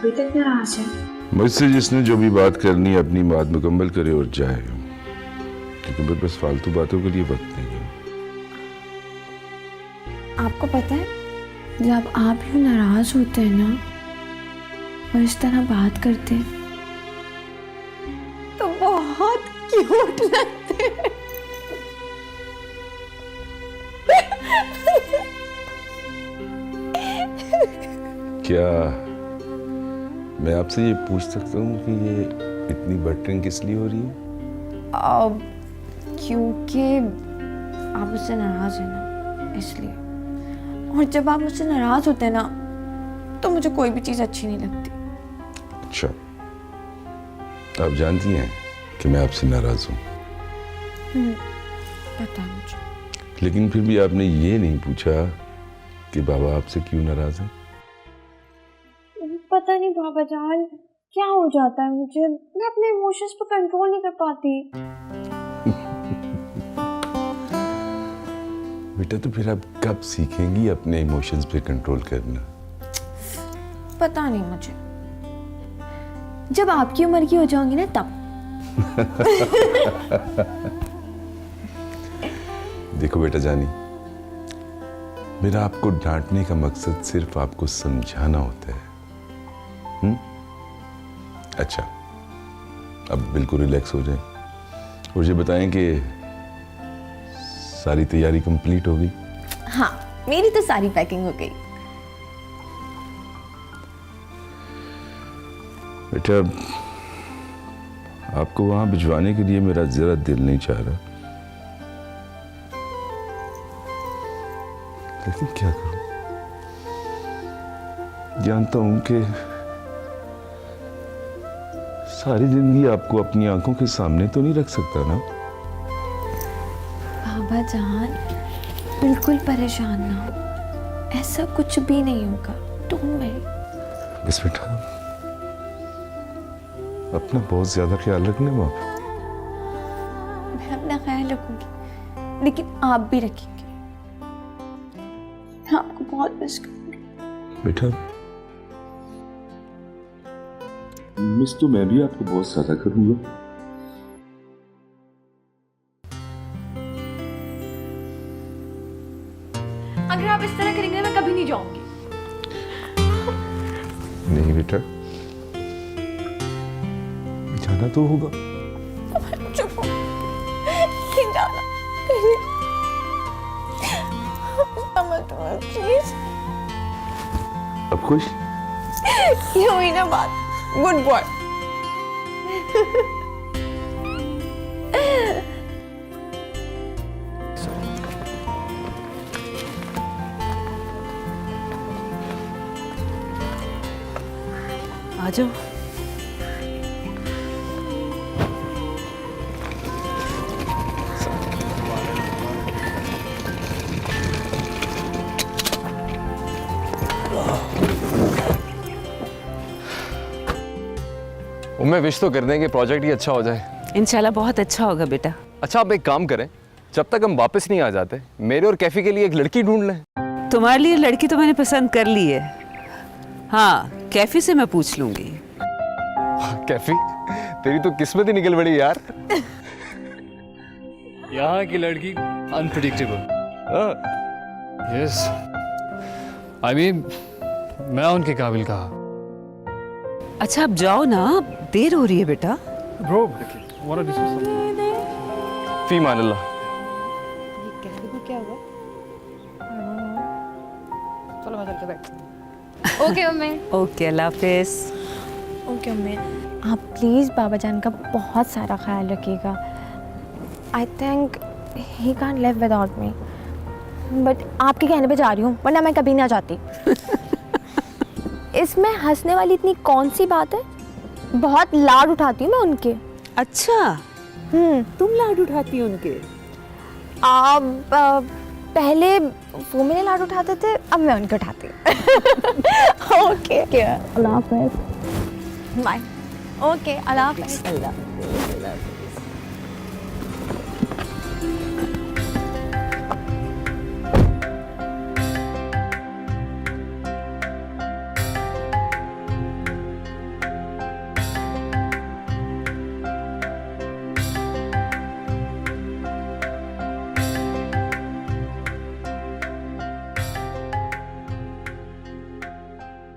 अभी तक नाराज है। मुझसे जिसने जो भी बात करनी है अपनी बात मुकम्मल करे और जाए, क्योंकि मेरे पास फालतू बातों के लिए वक्त नहीं है। आपको पता है, जब आप यूं नाराज होते हैं ना और इस तरह बात करते हैं तो बहुत क्यूट लगते हैं। क्या मैं आपसे ये पूछ सकता हूँ कि ये इतनी बटरिंग किस लिए हो रही है? क्योंकि आप मुझसे नाराज हैं ना, इसलिए। और जब आप मुझसे नाराज होते हैं ना तो मुझे कोई भी चीज़ अच्छी नहीं लगती। अच्छा, आप जानती हैं कि मैं आपसे नाराज हूँ। पता मुझे। लेकिन फिर भी आपने ये नहीं पूछा कि बाबा आपसे क्यों नाराज हैं? पता नहीं बाबा जान, क्या हो जाता है मुझे, मैं अपने इमोशंस पर कंट्रोल नहीं कर पाती। बेटा, तो फिर आप कब सीखेंगी अपने इमोशंस पे कंट्रोल करना? पता नहीं मुझे, जब आपकी उम्र की हो जाऊंगी ना तब। देखो बेटा जानी, मेरा आपको डांटने का मकसद सिर्फ आपको समझाना होता है। अच्छा, अब बिल्कुल रिलैक्स हो जाए और ये बताएं कि सारी तैयारी कंप्लीट हो गई? हाँ, मेरी तो सारी पैकिंग हो गई। बेटा, आपको वहां भिजवाने के लिए मेरा जरा दिल नहीं चाह रहा, लेकिन क्या करूं? जानता हूं कि सारी जिंदगी आपको अपनी आंखों के सामने तो नहीं रख सकता ना। बाबा जान, बिल्कुल परेशान ना हो, ऐसा कुछ भी नहीं होगा। Don't worry. बस बेटा, अपना बहुत ज्यादा ख्याल रखना वहां। मैं अपना ख्याल रखूंगी, लेकिन आप भी रखेंगे। मैं आपको बहुत मिस करूंगी। बेटा, मिस तो मैं भी आपको बहुत ज्यादा करूंगा। अगर आप इस तरह करेंगे मैं कभी नहीं जाऊंगी। नहीं बेटा, जाना तो होगा। चुप हो, नहीं जाना। प्लीज। अब खुश? ये हुई ना बात। Good boy. आ जाओ। मैं विश तो कर दें कि प्रोजेक्ट ही अच्छा हो जाए। इंशाल्लाह बहुत अच्छा होगा बेटा। अच्छा, आप एक काम करें, जब तक हम वापस नहीं आ जाते, मेरे और कैफी के लिए एक लड़की ढूंढ लें। तुम्हारे लिए लड़की तो मैंने पसंद कर ली है। हाँ, कैफी से मैं पूछ लूंगी। कैफी, तेरी तो किस्मत ही निकल पड़ी यार। यहाँ की लड़की अनप्रिडिक्टेबल। यस, आई मीन मैं उनके काबिल कहा। अच्छा, अब जाओ ना, देर हो रही है बेटा। Bro, want to discuss something? फी मान अल्लाह। कैफे को क्या हुआ? चलो मैं चलते बैठ। Okay mummy. ओके, अल्लाह हाफिज। ओके मम्मी, आप प्लीज़ बाबा जान का बहुत सारा ख्याल रखिएगा। I think he can't live without me, but आपके कहने पे जा रही हूँ, वरना मैं कभी ना जाती। इसमें हंसने वाली इतनी कौन सी बात है? बहुत लाड उठाती हूँ मैं उनके। अच्छा, तुम लाड उठाती हो उनके? पहले वो मेरे लाड उठाते थे, अब मैं उनके उठाती हूँ। ओके, अल्लाह हाफ़िज़। बाय। ओके, अल्लाह हाफ़िज़। अल्लाह हाफिज।